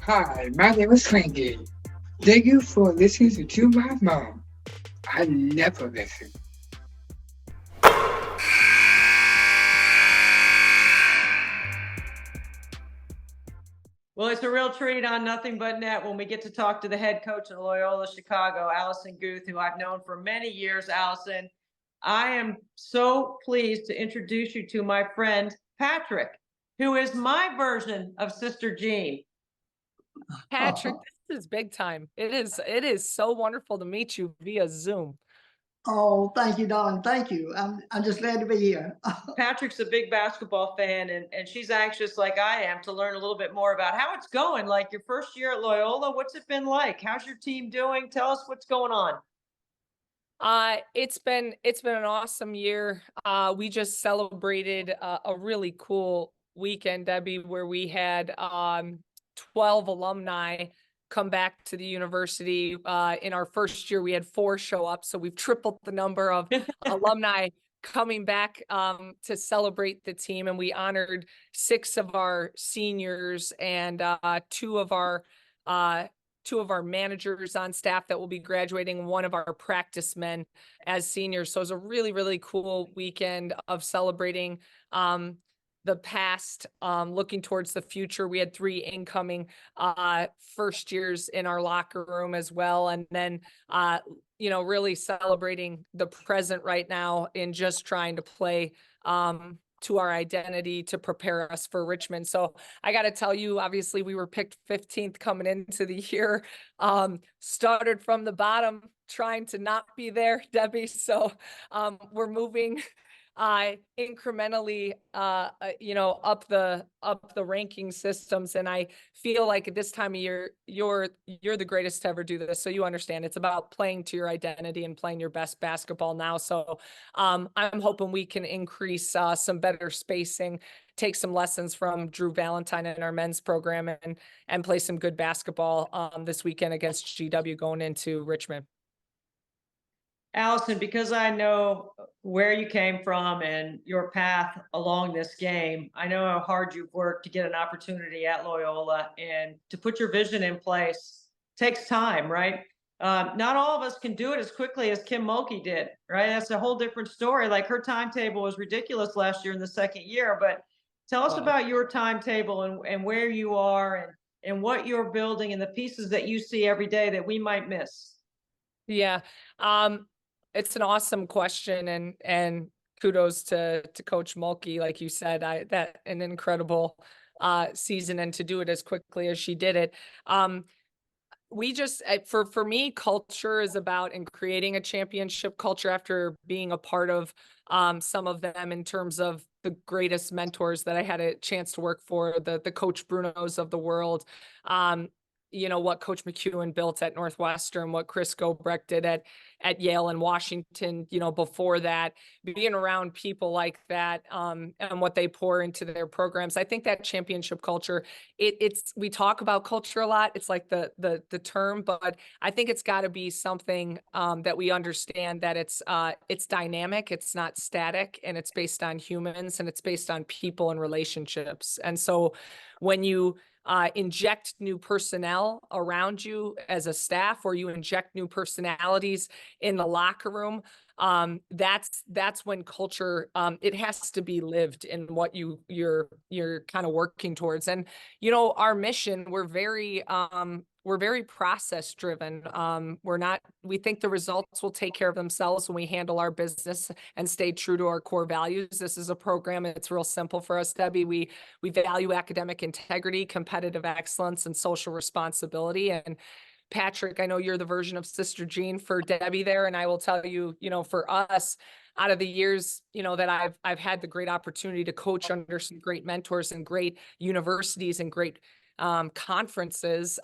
Hi, my name is Frankie. Thank you for listening to my mom. I never listen. Well, it's a real treat on Nothing But Net when we get to talk to the head coach of Loyola Chicago, Allison Guth, who I've known for many years. Allison, I am so pleased to introduce you to my friend Patrick, who is my version of Sister Jean. Patrick, this is big time. It is so wonderful to meet you via Zoom. Oh, thank you, darling. Thank you. I'm just glad to be here. Patrick's a big basketball fan, and she's anxious, like I am, to learn a little bit more about how it's going. Like your first year at Loyola, what's it been like? How's your team doing? Tell us what's going on. It's been an awesome year. We just celebrated a really cool weekend, Debbie, where we had 12 alumni come back to the university. In our first year, we had 4 show up, so we've tripled the number of alumni coming back to celebrate the team, and we honored 6 of our seniors and 2 of our uh, 2 of our managers on staff that will be graduating, 1 of our practice men as seniors. So it was a really, really cool weekend of celebrating the past, looking towards the future. We had 3 incoming first years in our locker room as well. And then, really celebrating the present right now in just trying to play to our identity to prepare us for Richmond. So I got to tell you, obviously we were picked 15th coming into the year, started from the bottom, trying to not be there, Debbie. So we're moving incrementally up the ranking systems, and I feel like at this time of year you're the greatest to ever do this, so you understand it's about playing to your identity and playing your best basketball now. So I'm hoping we can increase some better spacing, take some lessons from Drew Valentine in our men's program, and play some good basketball this weekend against GW going into Richmond. Allison, because I know where you came from and your path along this game, I know how hard you've worked to get an opportunity at Loyola, and to put your vision in place takes time, right? Not all of us can do it as quickly as Kim Mulkey did, right? That's a whole different story. Like her timetable was ridiculous last year in the second year, but tell us about your timetable and where you are and what you're building and the pieces that you see every day that we might miss. Yeah. Um, it's an awesome question, and kudos to Coach Mulkey. Like you said, that an incredible season, and to do it as quickly as she did it. We just for me, culture is about and creating a championship culture after being a part of some of them in terms of the greatest mentors that I had a chance to work for, the Coach Brunos of the world. What Coach McEwen built at Northwestern, what Chris Gobrecht did at Yale and Washington, before that, being around people like that, and what they pour into their programs. I think that championship culture, we talk about culture a lot. It's like the term, but I think it's got to be something that we understand that it's dynamic, it's not static, and it's based on humans, and it's based on people and relationships. And so when you inject new personnel around you as a staff, or you inject new personalities in the locker room, that's when culture, it has to be lived in what you're kind of working towards. And our mission, we're very process driven. We think the results will take care of themselves when we handle our business and stay true to our core values. This is a program, it's real simple for us, Debbie. We value academic integrity, competitive excellence, and social responsibility. And Patrick, I know you're the version of Sister Jean for Debbie there, and I will tell you, for us, out of the years, that I've had the great opportunity to coach under some great mentors and great universities and great conferences.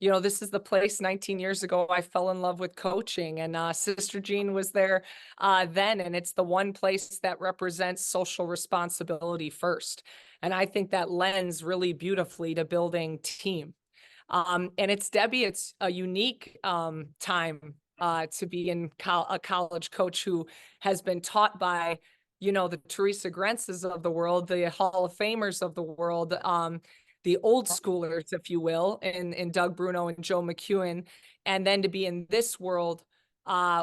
This is the place 19 years ago I fell in love with coaching, and Sister Jean was there then, and it's the one place that represents social responsibility first. And I think that lends really beautifully to building team. And it's a unique time to be in a college coach who has been taught by, the Teresa Grentzes of the world, the Hall of Famers of the world, the old schoolers, if you will, in Doug Bruno and Joe McEwen, and then to be in this world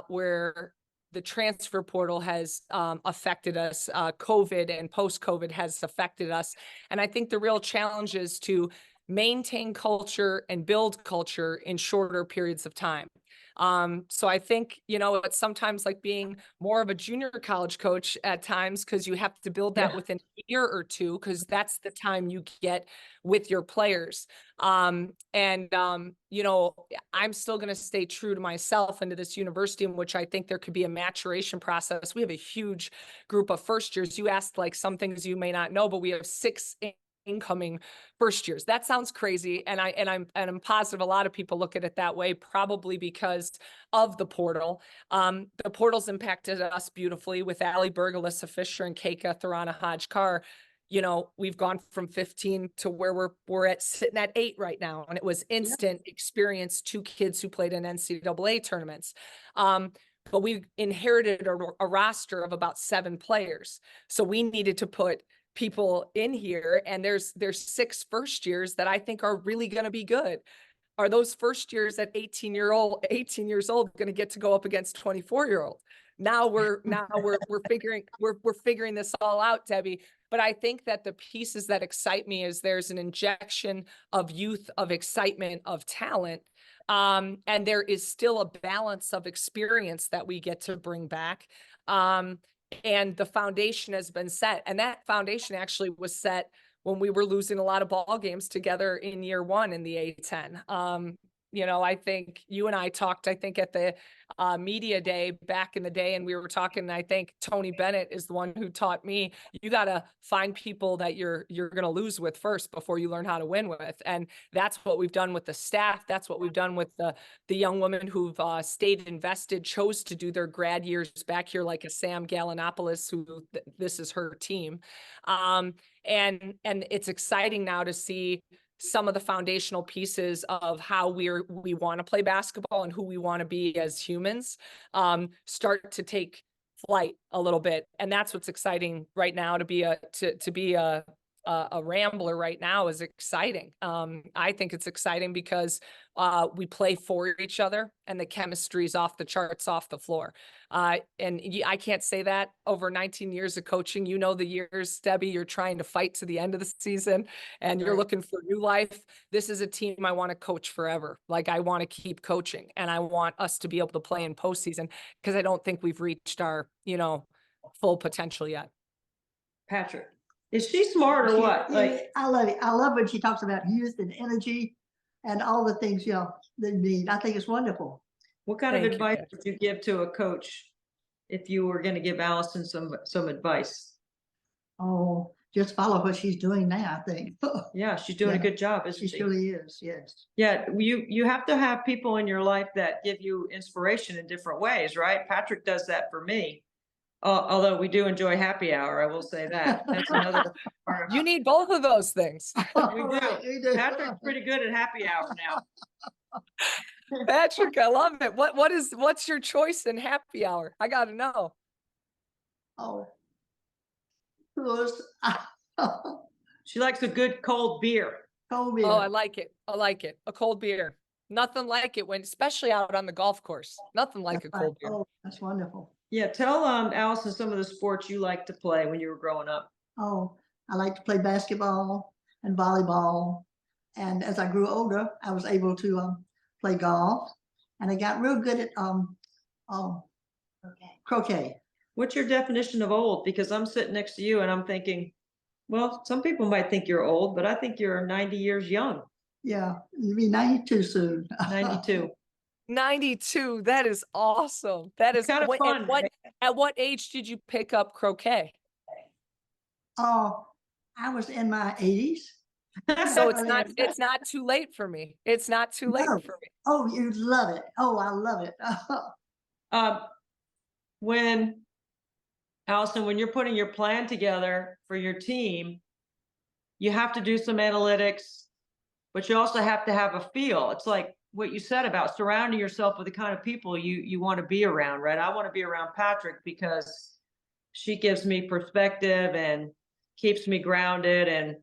where the transfer portal has affected us, COVID and post-COVID has affected us. And I think the real challenge is to maintain culture and build culture in shorter periods of time. So I think, it's sometimes like being more of a junior college coach at times, because you have to build that within a year or two, because that's the time you get with your players. I'm still going to stay true to myself and to this university, in which I think there could be a maturation process. We have a huge group of first years. You asked like some things you may not know, but we have 6 incoming first years. That sounds crazy. And I'm positive a lot of people look at it that way, probably because of the portal. The portal's impacted us beautifully with Ali Berg, Alyssa Fisher, and Keika Tharana Hodge-Carr. We've gone from 15 to where we're sitting at 8 right now. And it was instant experience, 2 kids who played in NCAA tournaments. But we inherited a roster of about 7 players. So we needed to put people in here, and there's 6 first years that I think are really going to be good. Are those first years at 18 years old going to get to go up against 24-year-old? Now we're figuring this all out, Debbie. But I think that the pieces that excite me is there's an injection of youth, of excitement, of talent. And there is still a balance of experience that we get to bring back. And the foundation has been set. And that foundation actually was set when we were losing a lot of ball games together in year 1 in the A10. I think you and I talked, at the media day back in the day, and we were talking, and I think Tony Bennett is the one who taught me, you got to find people that you're going to lose with first before you learn how to win with. And that's what we've done with the staff. That's what we've done with the young women who've stayed invested, chose to do their grad years back here, like a Sam Gallinopoulos, who this is her team. And it's exciting now to see some of the foundational pieces of how we want to play basketball and who we want to be as humans start to take flight a little bit. And that's what's exciting right now. To be a Rambler right now is exciting. I think it's exciting because we play for each other, and the chemistry is off the charts, off the floor. And I can't say that over 19 years of coaching. The years, Debbie, you're trying to fight to the end of the season, and you're looking for new life. This is a team I want to coach forever. Like, I want to keep coaching, and I want us to be able to play in postseason, because I don't think we've reached our, full potential yet. Patrick, is she smart or what? I love it. I love when she talks about youth and energy and all the things, they need. I think it's wonderful. What kind of advice would you give to a coach if you were going to give Allison some advice? Oh, just follow what she's doing now, I think. Yeah, she's doing a good job, isn't she? She really is, yes. Yeah, you have to have people in your life that give you inspiration in different ways, right? Patrick does that for me. Although we do enjoy happy hour, I will say that. That's another part. You need both of those things. We do. Patrick's pretty good at happy hour now. Patrick, I love it. What's your choice in happy hour? I got to know. Oh, she likes a good cold beer. Cold beer. Oh, I like it. A cold beer. Nothing like it especially out on the golf course. Nothing like a cold beer. Oh, that's wonderful. Yeah, tell Allison some of the sports you like to play when you were growing up. Oh, I like to play basketball and volleyball. And as I grew older, I was able to play golf. And I got real good at croquet. What's your definition of old? Because I'm sitting next to you and I'm thinking, well, some people might think you're old, but I think you're 90 years young. Yeah, you'll be 92 soon. 92. 92. That is awesome. That is kind of fun. At what age did you pick up croquet? Oh, I was in my 80s. So it's not too late for me. It's not too late for me. Oh, you love it. Oh, I love it. Allison, when you're putting your plan together for your team, you have to do some analytics, but you also have to have a feel. It's like what you said about surrounding yourself with the kind of people you want to be around, right? I want to be around Patrick because she gives me perspective and keeps me grounded. And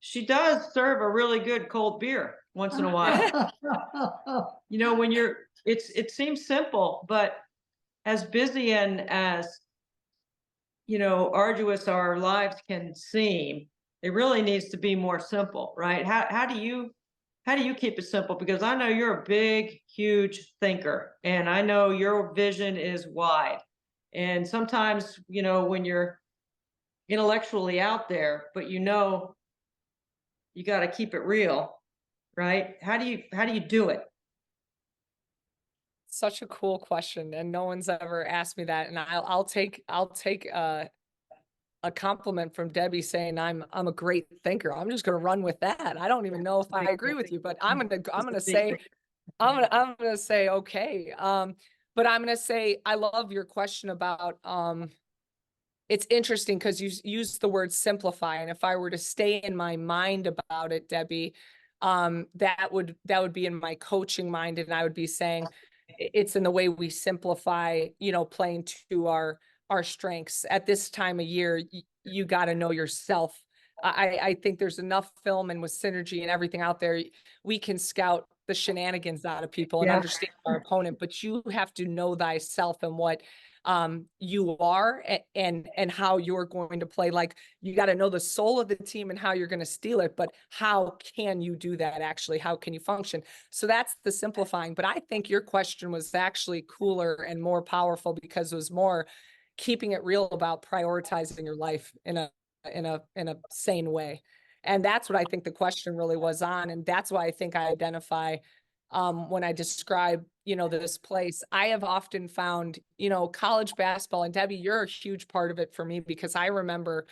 she does serve a really good cold beer once in a while. You know, when you're, it seems simple, but as busy and as, you know, arduous our lives can seem, it really needs to be more simple, right? How do you keep it simple? Because I know you're a big, huge thinker, and I know your vision is wide. And sometimes, you know, when you're intellectually out there, but you know you got to keep it real, right? How do you do it? Such a cool question, and no one's ever asked me that. And I'll take a compliment from Debbie saying I'm a great thinker. I'm just going to run with that. I don't even know if I agree with you, but I'm gonna say I'm gonna say okay. But I'm gonna say I love your question about it's interesting because you use the word simplify, and if I were to stay in my mind about it, Debbie, that would be in my coaching mind, and I would be saying it's in the way we simplify, you know, playing to our strengths at this time of year. You got to know yourself. I think there's enough film and with synergy and everything out there, we can scout the shenanigans out of people and Yeah. understand our opponent, but you have to know thyself and what you are and how you're going to play. Like, you got to know the soul of the team and how you're going to steal it, but how can you do that? Actually, how can you function? So that's the simplifying. But I think your question was actually cooler and more powerful because it was more keeping it real about prioritizing your life in a sane way. And that's what I think the question really was on. And that's why I think I identify when I describe, you know, this place. I have often found, you know, college basketball, and Debbie, you're a huge part of it for me because I remember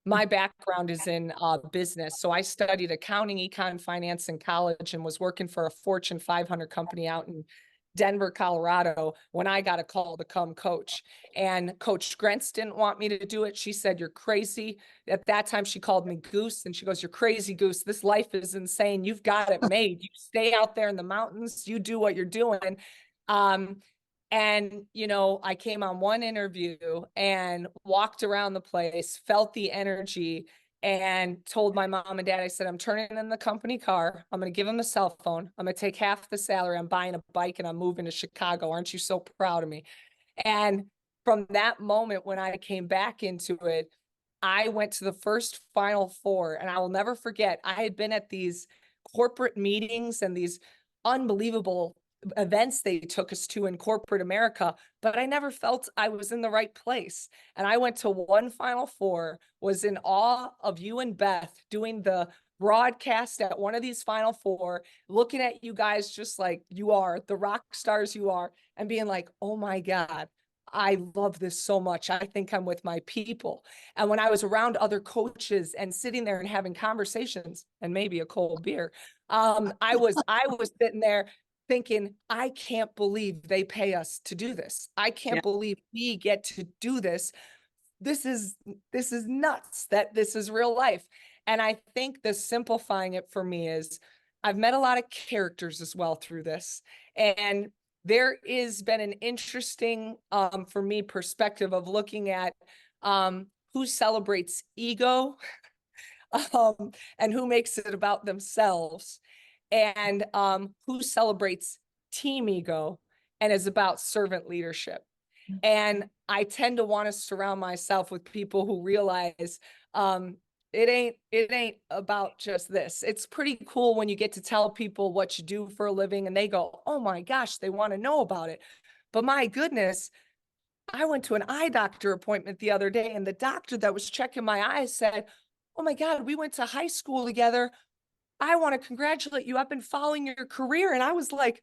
my background is in business. So I studied accounting, econ, finance in college and was working for a Fortune 500 company out in Denver, Colorado, when I got a call to come coach. And Coach Grentz didn't want me to do it. She said, "You're crazy." At that time, she called me Goose, and she goes, "You're crazy, Goose. This life is insane. You've got it made. You stay out there in the mountains. You do what you're doing." And, you know, I came on one interview and walked around the place, felt the energy, and told my mom and dad, I said, "I'm turning in the company car. I'm going to give them a cell phone. I'm going to take half the salary. I'm buying a bike and I'm moving to Chicago. Aren't you so proud of me?" And from that moment, when I came back into it, I went to the first Final Four, and I will never forget, I had been at these corporate meetings and these unbelievable events they took us to in corporate America, but I never felt I was in the right place. And I went to one Final Four, was in awe of you and Beth doing the broadcast at one of these Final Four, looking at you guys just like you are, the rock stars you are, and being like, "Oh my God, I love this so much. I think I'm with my people." And when I was around other coaches and sitting there and having conversations and maybe a cold beer, I was sitting there thinking, I can't believe they pay us to do this. I can't believe we get to do this. This is nuts that this is real life. And I think the simplifying it for me is I've met a lot of characters as well through this. And there has been an interesting, for me, perspective of looking at who celebrates ego and who makes it about themselves, and who celebrates team ego and is about servant leadership. And I tend to want to surround myself with people who realize it ain't about just this. It's pretty cool when you get to tell people what you do for a living and they go, "Oh my gosh, they want to know about it." But my goodness, I went to an eye doctor appointment the other day, and the doctor that was checking my eyes said, "Oh my God, we went to high school together. I want to congratulate you. I've been following your career." And I was like,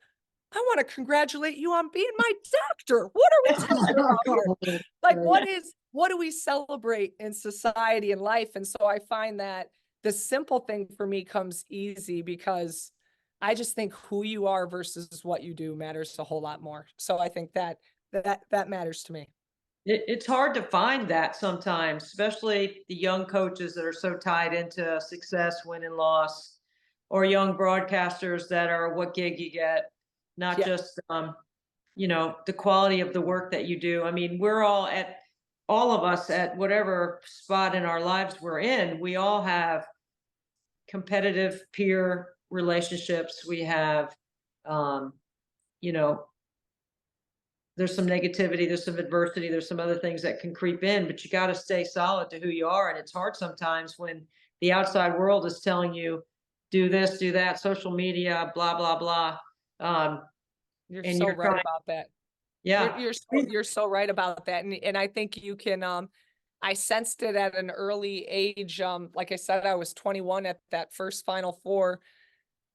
"I want to congratulate you on being my doctor. What are we talking about here?" Like, what do we celebrate in society and life? And so I find that the simple thing for me comes easy because I just think who you are versus what you do matters a whole lot more. So I think that matters to me. It's hard to find that sometimes, especially the young coaches that are so tied into success, win and loss, or young broadcasters that are what gig you get, not Yeah. just you know, the quality of the work that you do. I mean, all of us at whatever spot in our lives we're in, we all have competitive peer relationships. We have, you know, there's some negativity, there's some adversity, there's some other things that can creep in, but you got to stay solid to who you are. And it's hard sometimes when the outside world is telling you, do this, do that, social media, blah, blah, blah. You're And so you're right trying, about that. yeah. You're so right about that. And I think you can, I sensed it at an early age. Like I said, I was 21 at that first Final Four,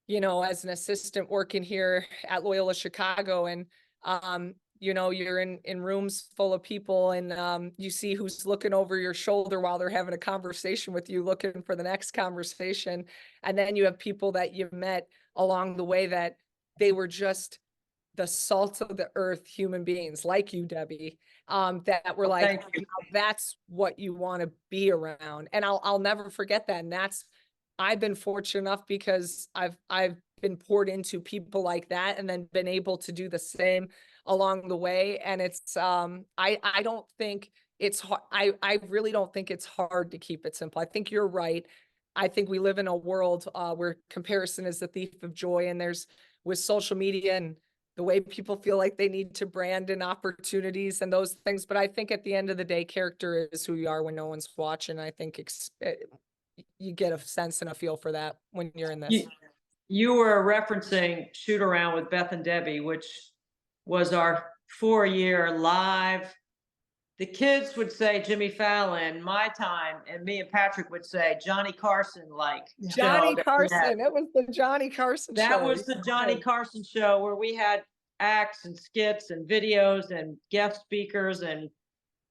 you know, as an assistant working here at Loyola Chicago. And, you know, you're in rooms full of people, and you see who's looking over your shoulder while they're having a conversation with you, looking for the next conversation. And then you have people that you met along the way that they were just the salt of the earth human beings like you, Debbie, that were like, Thank you. that's what you want to be around. And I'll never forget that. And I've been fortunate enough because I've been poured into people like that, and then been able to do the same along the way. And it's, I don't think it's hard. I really don't think it's hard to keep it simple. I think you're right. I think we live in a world where comparison is the thief of joy. And there's, with social media and the way people feel like they need to brand and opportunities and those things. But I think at the end of the day, character is who you are when no one's watching. I think you get a sense and a feel for that when you're in this. You were referencing Shoot Around with Beth and Debbie, which was our 4-year live. The kids would say Jimmy Fallon, My Time, and me and Patrick would say Johnny Carson, like Johnny show. Carson. It was the Johnny Carson show. That was the Johnny Carson show, where we had acts and skits and videos and guest speakers, and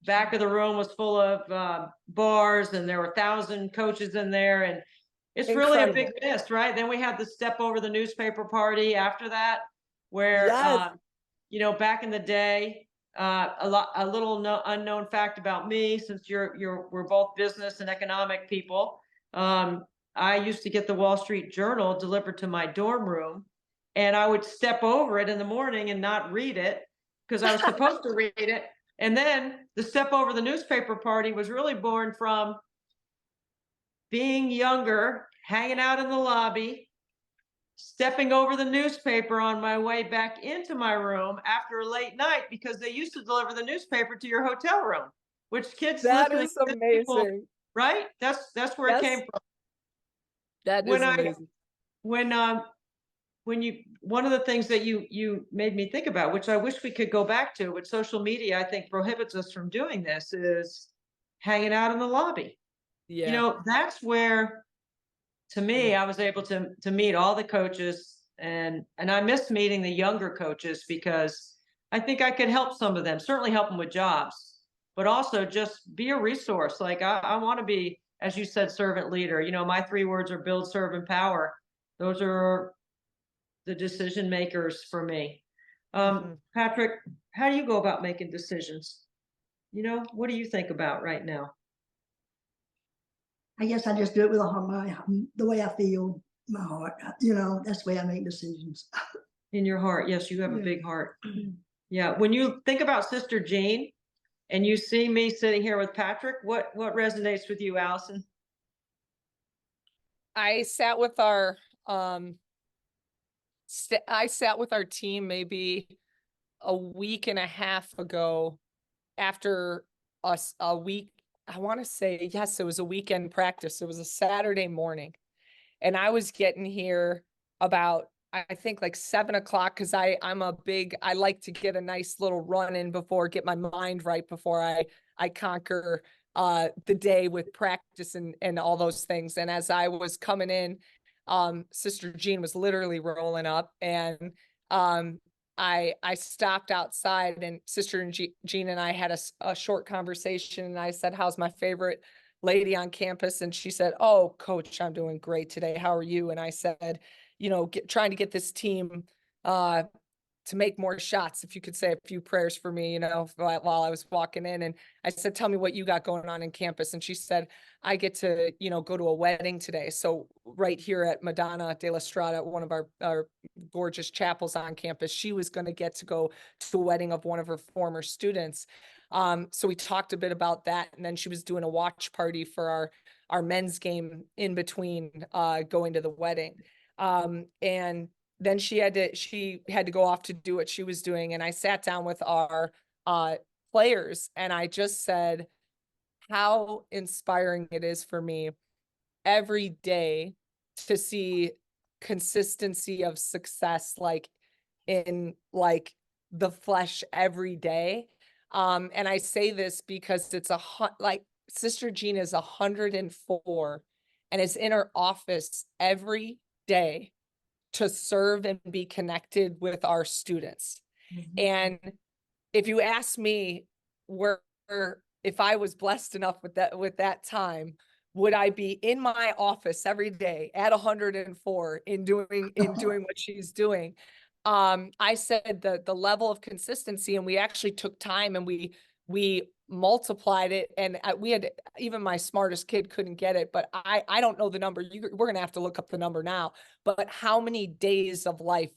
back of the room was full of bars, and there were 1,000 coaches in there. And it's really a big miss, right? Then we had the step over the newspaper party after that, where, Yes. you know, back in the day, a little unknown fact about me, since we're both business and economic people. I used to get the Wall Street Journal delivered to my dorm room, and I would step over it in the morning and not read it because I was supposed to read it. And then the step over the newspaper party was really born from being younger, hanging out in the lobby, stepping over the newspaper on my way back into my room after a late night, because they used to deliver the newspaper to your hotel room, which kids That listening is to this, people, amazing. right? That's where it came from. That is amazing. When you, one of the things that you made me think about, which I wish we could go back to, with social media, I think prohibits us from doing this, is hanging out in the lobby. Yeah. You know, that's where, to me, I was able to meet all the coaches, and I miss meeting the younger coaches, because I think I could help some of them, certainly help them with jobs, but also just be a resource. Like I want to be, as you said, servant leader. You know, my 3 words are build, serve, empower. Those are the decision makers for me. Patrick, how do you go about making decisions? You know, what do you think about right now? I guess I just do it with the way I feel, my heart. You know, that's the way I make decisions. In your heart. Yes, you have a Yeah. big heart. Yeah. When you think about Sister Jean and you see me sitting here with Patrick, what resonates with you, Allison? I sat with our team maybe a week and a half ago, after a week. I want to say, yes, it was a weekend practice. It was a Saturday morning, and I was getting here about, I think, like 7 o'clock, because I like to get a nice little run in before, get my mind right before I conquer the day with practice and all those things. And as I was coming in, Sister Jean was literally rolling up, and I stopped outside, and Sister Jean and I had a short conversation, and I said, how's my favorite lady on campus? And she said, oh, Coach, I'm doing great today. How are you? And I said, you know, trying to get this team to make more shots. If you could say a few prayers for me, you know, while I was walking in. And I said, tell me what you got going on in campus. And she said, I get to, you know, go to a wedding today. So right here at Madonna de la Strada, one of our gorgeous chapels on campus, she was going to get to go to the wedding of one of her former students. So we talked a bit about that. And then she was doing a watch party for our men's game in between going to the wedding. And then she had to go off to do what she was doing. And I sat down with our players and I just said how inspiring it is for me every day to see consistency of success, like in like the flesh every day. And I say this because it's like Sister Jean is 104 and is in her office every day to serve and be connected with our students. Mhm. And if you ask me where, if I was blessed enough with that time, would I be in my office every day at 104 in doing what she's doing? I said the level of consistency, and we actually took time and we multiplied it, and we had, even my smartest kid couldn't get it, but I don't know the number. We're gonna have to look up the number now, but how many days of life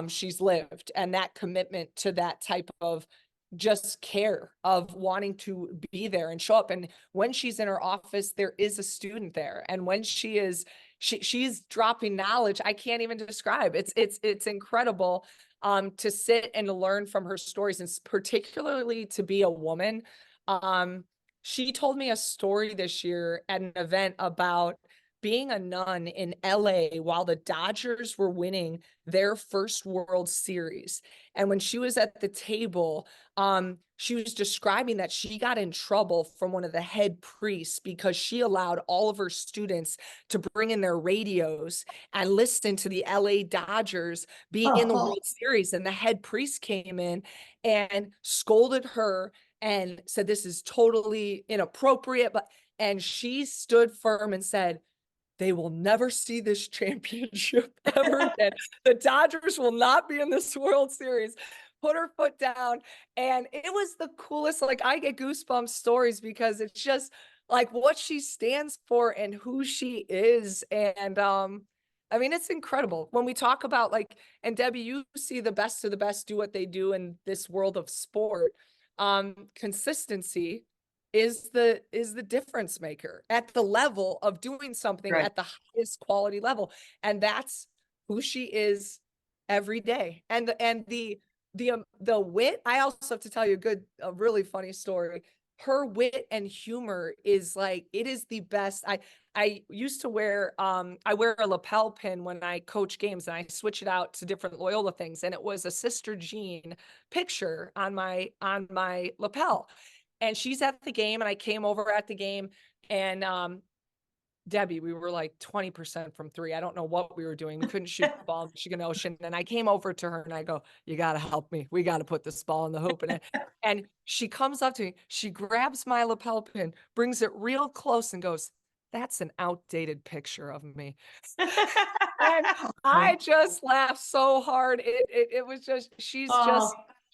she's lived, and that commitment to that type of just care of wanting to be there and show up. And when she's in her office, there is a student there, and when she's dropping knowledge I can't even describe. It's incredible to sit and to learn from her stories, and particularly to be a woman. She told me a story this year at an event about being a nun in LA while the Dodgers were winning their first World Series. And when she was at the table, she was describing that she got in trouble from one of the head priests because she allowed all of her students to bring in their radios and listen to the LA Dodgers being in the World Series. And the head priest came in and scolded her and said, "This is totally inappropriate." And she stood firm and said, "They will never see this championship ever again. The Dodgers will not be in this World Series." Put her foot down. And it was the coolest. Like, I get goosebumps stories because it's just like what she stands for and who she is. And I mean, it's incredible when we talk about, like, and Debbie, you see the best of the best do what they do in this world of sport. Consistency is the difference maker at the level of doing something Right. at the highest quality level. And that's who she is every day. And the wit, I also have to tell you a really funny story. Her wit and humor is like, it is the best. I used to wear, I wear a lapel pin when I coach games, and I switch it out to different Loyola things. And it was a Sister Jean picture on my lapel. And she's at the game, and I came over at the game, and Debbie, we were like 20% from three. I don't know what we were doing. We couldn't shoot the ball in Michigan Ocean. And I came over to her and I go, "You got to help me. We got to put this ball in the hoop." And she comes up to me, she grabs my lapel pin, brings it real close and goes, "That's an outdated picture of me." And I just laughed so hard. It was just, she's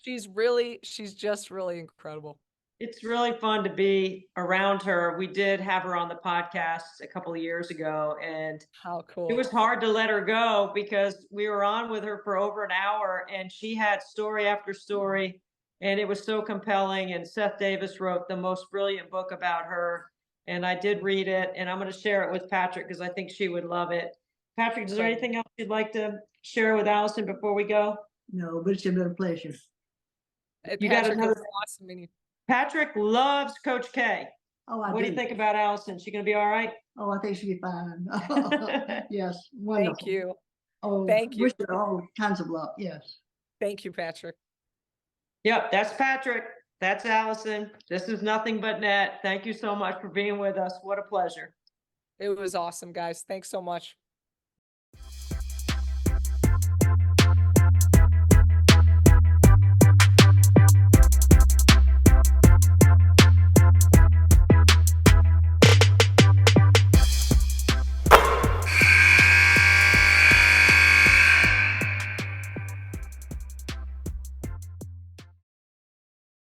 just really incredible. It's really fun to be around her. We did have her on the podcast a couple of years ago, and How it cool. was hard to let her go because we were on with her for over an hour and she had story after story, and it was so compelling. And Seth Davis wrote the most brilliant book about her, and I did read it, and I'm going to share it with Patrick because I think she would love it. Patrick, is there anything else you'd like to share with Allison before we go? No, but it's been a pleasure. You got Patrick, another- it was awesome meeting you. Patrick loves Coach K. Oh, What do you think about Allison? She going to be all right? Oh, I think she'll be fine. Yes, wonderful. Thank you. Oh, Thank you. wish her all kinds of luck. Yes. Thank you, Patrick. Yep, that's Patrick. That's Allison. This is Nothing But Net. Thank you so much for being with us. What a pleasure. It was awesome, guys. Thanks so much.